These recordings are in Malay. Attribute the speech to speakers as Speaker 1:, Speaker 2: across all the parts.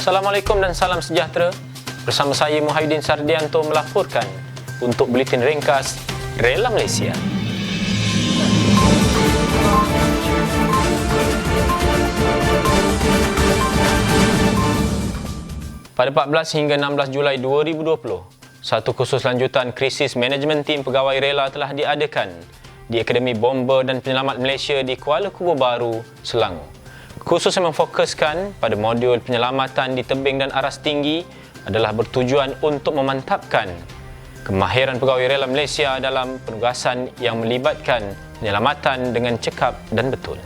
Speaker 1: Assalamualaikum dan salam sejahtera. Bersama saya Muhyiddin Sardianto melaporkan untuk Buletin Ringkas Rela Malaysia. Pada 14 hingga 16 Julai 2020, satu kursus lanjutan krisis manajemen tim pegawai rela telah diadakan di Akademi Bomber dan Penyelamat Malaysia di Kuala Kubu Baru, Selangor. Kursus yang memfokuskan pada modul penyelamatan di tebing dan aras tinggi adalah bertujuan untuk memantapkan kemahiran pegawai rela Malaysia dalam penugasan yang melibatkan penyelamatan dengan cekap dan betul.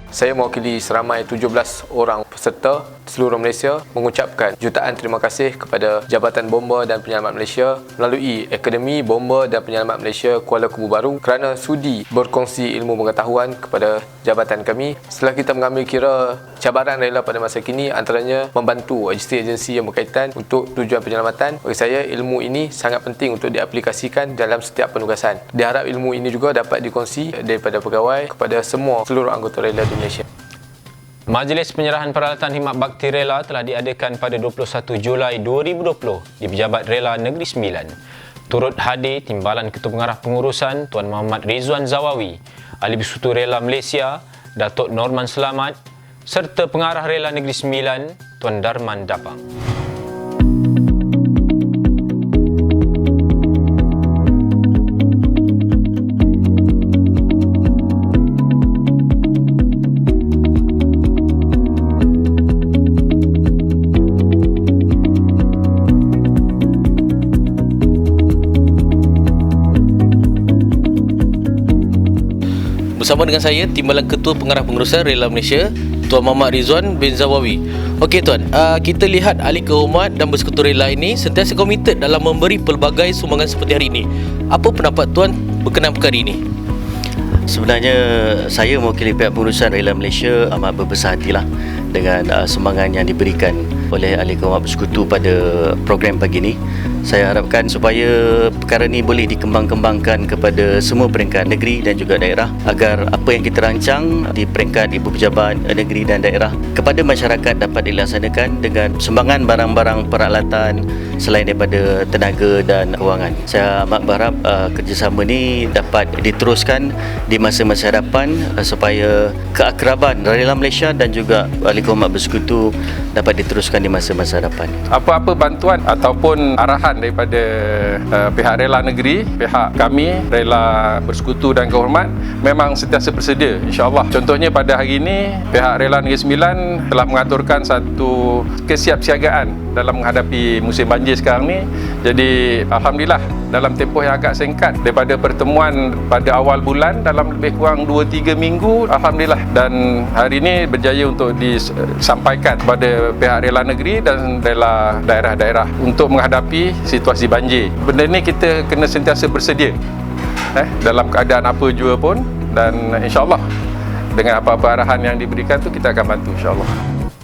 Speaker 2: Saya mewakili seramai 17 orang peserta seluruh Malaysia mengucapkan jutaan terima kasih kepada Jabatan Bomber dan Penyelamat Malaysia melalui Akademi Bomber dan Penyelamat Malaysia Kuala Kubu Baru kerana sudi berkongsi ilmu pengetahuan kepada jabatan kami. Setelah kita mengambil kira cabaran rela pada masa kini, antaranya membantu agensi-agensi yang berkaitan untuk tujuan penyelamatan, bagi saya ilmu ini sangat penting untuk diaplikasikan dalam setiap penugasan. Diharap ilmu ini juga dapat dikongsi daripada pegawai kepada semua seluruh anggota rela di Malaysia.
Speaker 1: Majlis Penyerahan Peralatan Khidmat Bakti Rela telah diadakan pada 21 Julai 2020 di Pejabat Rela Negeri Sembilan. Turut hadir Timbalan Ketua Pengarah Pengurusan Tuan Muhammad Rizwan Zawawi, Ahli Bersekutu Rela Malaysia Datuk Norman Selamat serta Pengarah Rela Negeri Sembilan Tuan Darman Dapang.
Speaker 3: Bersama dengan saya, Timbalan Ketua Pengarah Pengurusan Rela Malaysia, Tuan Muhammad Rizwan bin Zawawi. Okey Tuan, kita lihat ahli kehormat dan bersekutu rela ini sentiasa komited dalam memberi pelbagai sumbangan seperti hari ini. Apa pendapat Tuan berkenaan perkara ini?
Speaker 4: Sebenarnya saya mewakili pihak pengurusan Rela Malaysia amat berbesar hatilah dengan sumbangan yang diberikan oleh ahli kehormat bersekutu pada program pagi ini. Saya harapkan supaya perkara ini boleh dikembang-kembangkan kepada semua peringkat negeri dan juga daerah agar apa yang kita rancang di peringkat ibu pejabat negeri dan daerah kepada masyarakat dapat dilaksanakan dengan sumbangan barang-barang peralatan selain daripada tenaga dan kewangan. Saya amat berharap kerjasama ini dapat diteruskan di masa-masa hadapan supaya keakraban Rela Malaysia dan juga ahli kehormat bersekutu dapat diteruskan di masa-masa hadapan.
Speaker 5: Apa-apa bantuan ataupun arahan daripada pihak rela negeri, pihak kami rela bersekutu dan kehormat memang sentiasa bersedia, insya-Allah. Contohnya pada hari ini pihak Rela Negeri Sembilan telah mengaturkan satu kesiapsiagaan dalam menghadapi musim banjir sekarang ni. Jadi alhamdulillah dalam tempoh yang agak singkat daripada pertemuan pada awal bulan dalam lebih kurang 2-3 minggu, alhamdulillah, dan hari ini berjaya untuk disampaikan kepada pihak rela negeri dan rela daerah-daerah untuk menghadapi situasi banjir. Benda ni kita kena sentiasa bersedia dalam keadaan apa jua pun, dan insya-Allah dengan apa-apa arahan yang diberikan tu kita akan bantu, insya-Allah.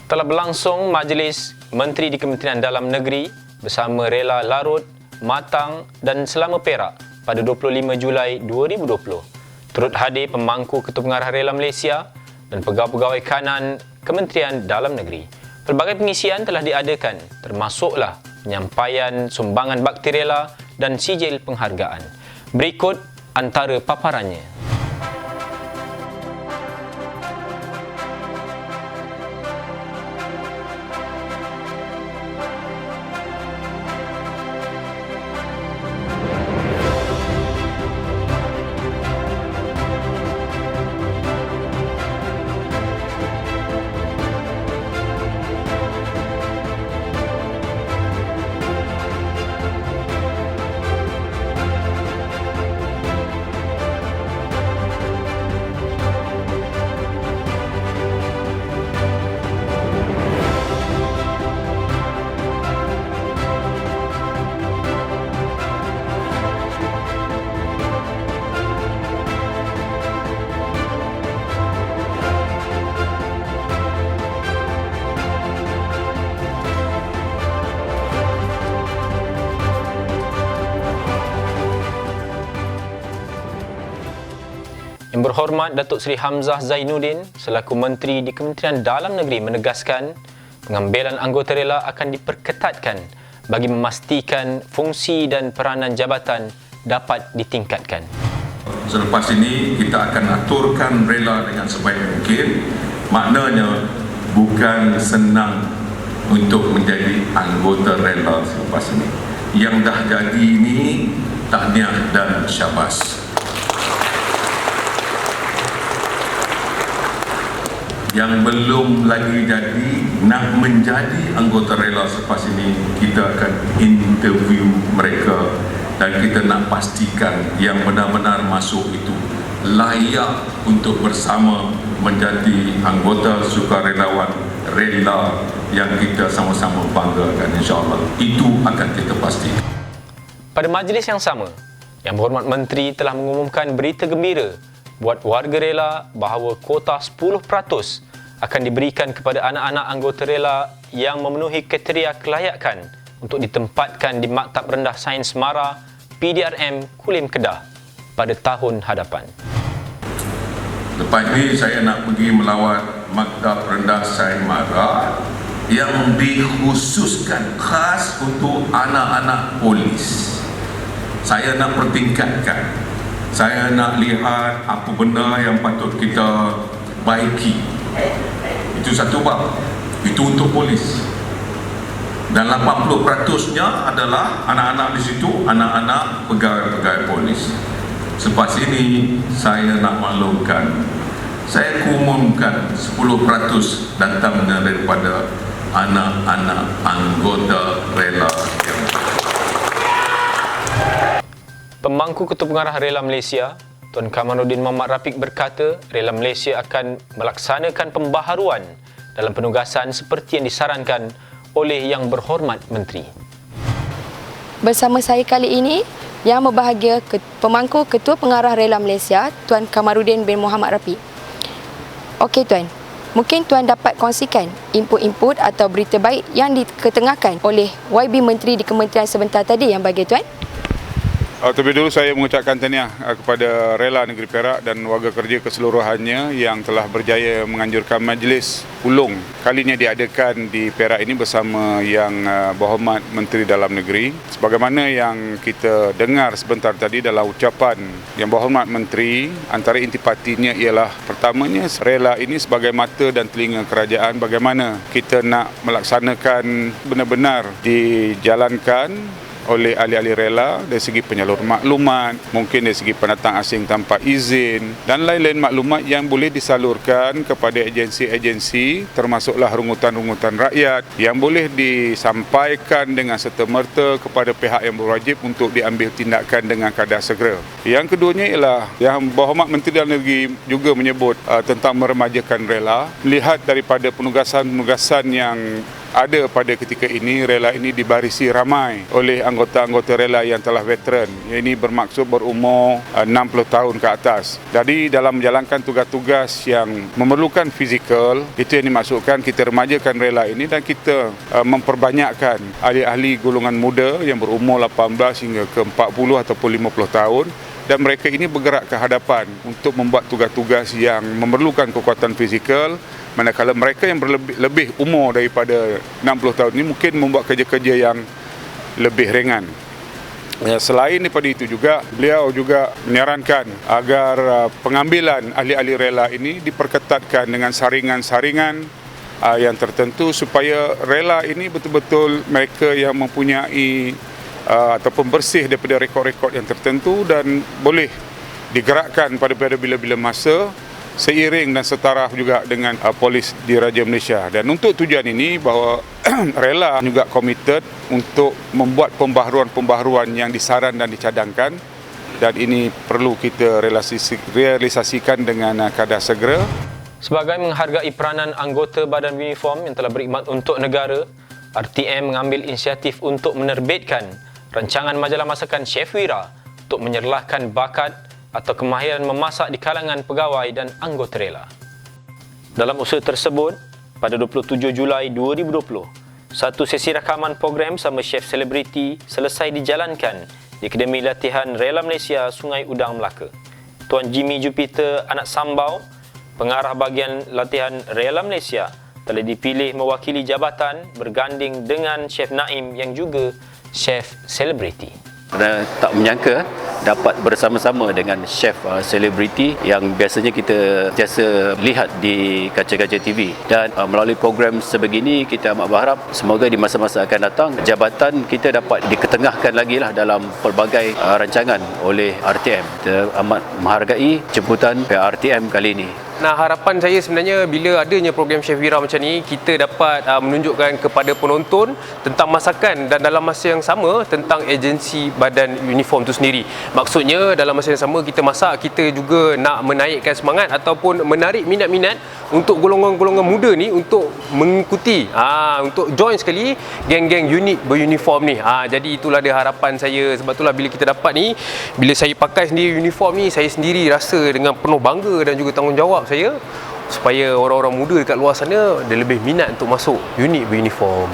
Speaker 1: Telah berlangsung Majlis Menteri di Kementerian Dalam Negeri bersama Rela Larut, Matang dan Selama Perak pada 25 Julai 2020. Turut hadir pemangku Ketua Pengarah Rela Malaysia dan pegawai-pegawai kanan Kementerian Dalam Negeri. Pelbagai pengisian telah diadakan, termasuklah penyampaian sumbangan bakti rela dan sijil penghargaan. Berikut antara paparannya. Yang berhormat Datuk Seri Hamzah Zainuddin selaku Menteri di Kementerian Dalam Negeri menegaskan pengambilan anggota rela akan diperketatkan bagi memastikan fungsi dan peranan jabatan dapat ditingkatkan.
Speaker 6: Selepas ini kita akan aturkan rela dengan sebaik mungkin. Maknanya bukan senang untuk menjadi anggota rela selepas ini. Yang dah jadi ini tahniah dan syabas. Yang belum lagi jadi, nak menjadi anggota rela selepas ini, kita akan interview mereka dan kita nak pastikan yang benar-benar masuk itu layak untuk bersama menjadi anggota sukarelawan rela yang kita sama-sama banggakan, insya-Allah. Itu akan kita pastikan.
Speaker 1: Pada majlis yang sama, Yang Berhormat Menteri telah mengumumkan berita gembira buat warga rela bahawa kuota 10% akan diberikan kepada anak-anak anggota rela yang memenuhi kriteria kelayakan untuk ditempatkan di Maktab Rendah Sains Mara PDRM Kulim Kedah pada tahun hadapan.
Speaker 6: Lepas ini saya nak pergi melawat Maktab Rendah Sains Mara yang dikhususkan khas untuk anak-anak polis. Saya nak pertingkatkan. Saya nak lihat apa benda yang patut kita baiki. Itu satu bab. Itu untuk polis. Dan 80%-nya adalah anak-anak di situ, anak-anak pegawai-pegawai polis. Selepas ini saya nak maklumkan, saya umumkan 10% datangnya daripada anak-anak anggota rela yang
Speaker 1: Pemangku Ketua Pengarah Rela Malaysia, Tuan Kamarudin Muhammad Rafiq berkata, Rela Malaysia akan melaksanakan pembaharuan dalam penugasan seperti yang disarankan oleh Yang Berhormat Menteri.
Speaker 7: Bersama saya kali ini, Yang Berbahagia Pemangku Ketua Pengarah Rela Malaysia, Tuan Kamarudin bin Muhammad Rafiq. Okey Tuan, mungkin Tuan dapat kongsikan input-input atau berita baik yang diketengahkan oleh YB Menteri di Kementerian sebentar tadi yang bagi Tuan.
Speaker 8: Terlebih dulu saya mengucapkan tahniah kepada Rela Negeri Perak dan warga kerja keseluruhannya yang telah berjaya menganjurkan majlis ulung kalinya diadakan di Perak ini bersama Yang Berhormat Menteri Dalam Negeri. Sebagaimana yang kita dengar sebentar tadi dalam ucapan Yang Berhormat Menteri, antara intipatinya ialah pertamanya rela ini sebagai mata dan telinga kerajaan, bagaimana kita nak melaksanakan benar-benar dijalankan oleh ahli-ahli rela dari segi penyalur maklumat, mungkin dari segi pendatang asing tanpa izin dan lain-lain maklumat yang boleh disalurkan kepada agensi-agensi termasuklah rungutan-rungutan rakyat yang boleh disampaikan dengan serta-merta kepada pihak yang berwajib untuk diambil tindakan dengan kadar segera. Yang keduanya ialah Yang Berhormat Menteri Dalam Negeri juga menyebut tentang meremajakan rela. Lihat daripada penugasan-penugasan yang ada pada ketika ini, rela ini dibarisi ramai oleh anggota-anggota rela yang telah veteran. Ini bermaksud berumur 60 tahun ke atas. Jadi dalam menjalankan tugas-tugas yang memerlukan fizikal, itu yang dimaksudkan kita remajakan rela ini dan kita memperbanyakkan ahli-ahli golongan muda yang berumur 18 hingga ke 40 ataupun 50 tahun. Dan mereka ini bergerak ke hadapan untuk membuat tugas-tugas yang memerlukan kekuatan fizikal, manakala mereka yang lebih umur daripada 60 tahun ini mungkin membuat kerja-kerja yang lebih ringan. Selain daripada itu juga, beliau juga menyarankan agar pengambilan ahli-ahli rela ini diperketatkan dengan saringan-saringan yang tertentu supaya rela ini betul-betul mereka yang mempunyai ataupun bersih daripada rekod-rekod yang tertentu dan boleh digerakkan pada bila-bila masa seiring dan setaraf juga dengan polis di Raja Malaysia. Dan untuk tujuan ini bahawa rela juga komited untuk membuat pembaharuan-pembaharuan yang disaran dan dicadangkan dan ini perlu kita realisasikan dengan kadar segera.
Speaker 1: Sebagai menghargai peranan anggota Badan Uniform yang telah berkhidmat untuk negara, RTM mengambil inisiatif untuk menerbitkan rancangan majalah masakan Chef Wira untuk menyerlahkan bakat atau kemahiran memasak di kalangan pegawai dan anggota rela. Dalam usaha tersebut, pada 27 Julai 2020, satu sesi rakaman program sama chef selebriti selesai dijalankan di Akademi Latihan Rela Malaysia Sungai Udang Melaka. Tuan Jimmy Jupiter Anak Sambau, pengarah bahagian latihan Rela Malaysia, telah dipilih mewakili jabatan berganding dengan Chef Naim yang juga chef selebriti.
Speaker 4: Kerana tak menyangka dapat bersama-sama dengan chef selebriti yang biasanya kita biasa lihat di kaca-kaca TV, dan melalui program sebegini kita amat berharap semoga di masa-masa akan datang jabatan kita dapat diketengahkan lagi lah dalam pelbagai rancangan oleh RTM. Kita amat menghargai jemputan pihak RTM kali ini.
Speaker 9: Nah, harapan saya sebenarnya bila adanya program Chef Wira macam ni, kita dapat menunjukkan kepada penonton tentang masakan dan dalam masa yang sama tentang agensi badan uniform tu sendiri. Maksudnya dalam masa yang sama kita masak, kita juga nak menaikkan semangat ataupun menarik minat-minat untuk golongan-golongan muda ni untuk mengikuti, untuk join sekali geng-geng unit beruniform ni. Jadi itulah dia harapan saya. Sebab itulah bila kita dapat ni, bila saya pakai sendiri uniform ni, saya sendiri rasa dengan penuh bangga dan juga tanggungjawab saya supaya orang-orang muda dekat luar sana dia lebih minat untuk masuk unit beruniform.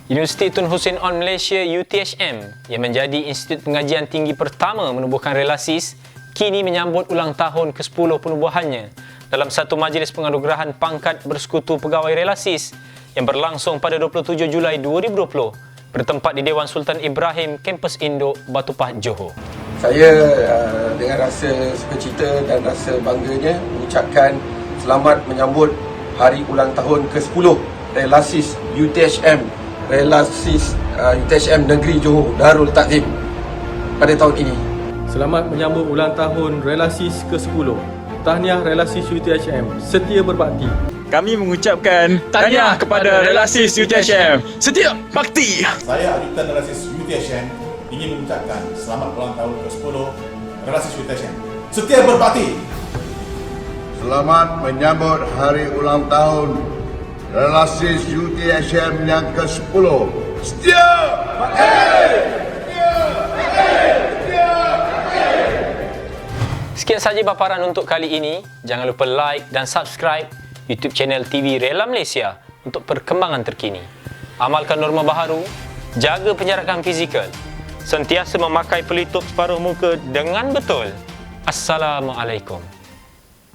Speaker 1: Universiti Tun Hussein On Malaysia UTHM yang menjadi institut pengajian tinggi pertama menubuhkan relasis kini menyambut ulang tahun ke-10 penubuhannya dalam satu majlis penganugerahan pangkat bersekutu pegawai relasis yang berlangsung pada 27 Julai 2020 bertempat di Dewan Sultan Ibrahim, Kampus Induk, Batu Pahat, Johor.
Speaker 10: Saya dengan rasa sukacita dan rasa bangganya mengucapkan selamat menyambut hari ulang tahun ke-10 Relasis UTHM, Relasis UTHM Negeri Johor Darul Takzim pada tahun ini.
Speaker 11: Selamat menyambut ulang tahun Relasis ke-10. Tahniah Relasis UTHM, setia berbakti.
Speaker 12: Kami mengucapkan tahniah kepada Relasis UTHM, setia bakti.
Speaker 13: Saya Ajutan Relasis UTHM ingin mengucapkan selamat ulang tahun ke-10 Relasis UTHM, setia berbakti.
Speaker 14: Selamat menyambut hari ulang tahun Relasis UTHM yang ke-10. Setia bakti.
Speaker 1: Sekian sahaja paparan untuk kali ini. Jangan lupa like dan subscribe YouTube channel TV Rela Malaysia untuk perkembangan terkini. Amalkan norma baharu, jaga penjarakan fizikal, sentiasa memakai pelitup separuh muka dengan betul. Assalamualaikum.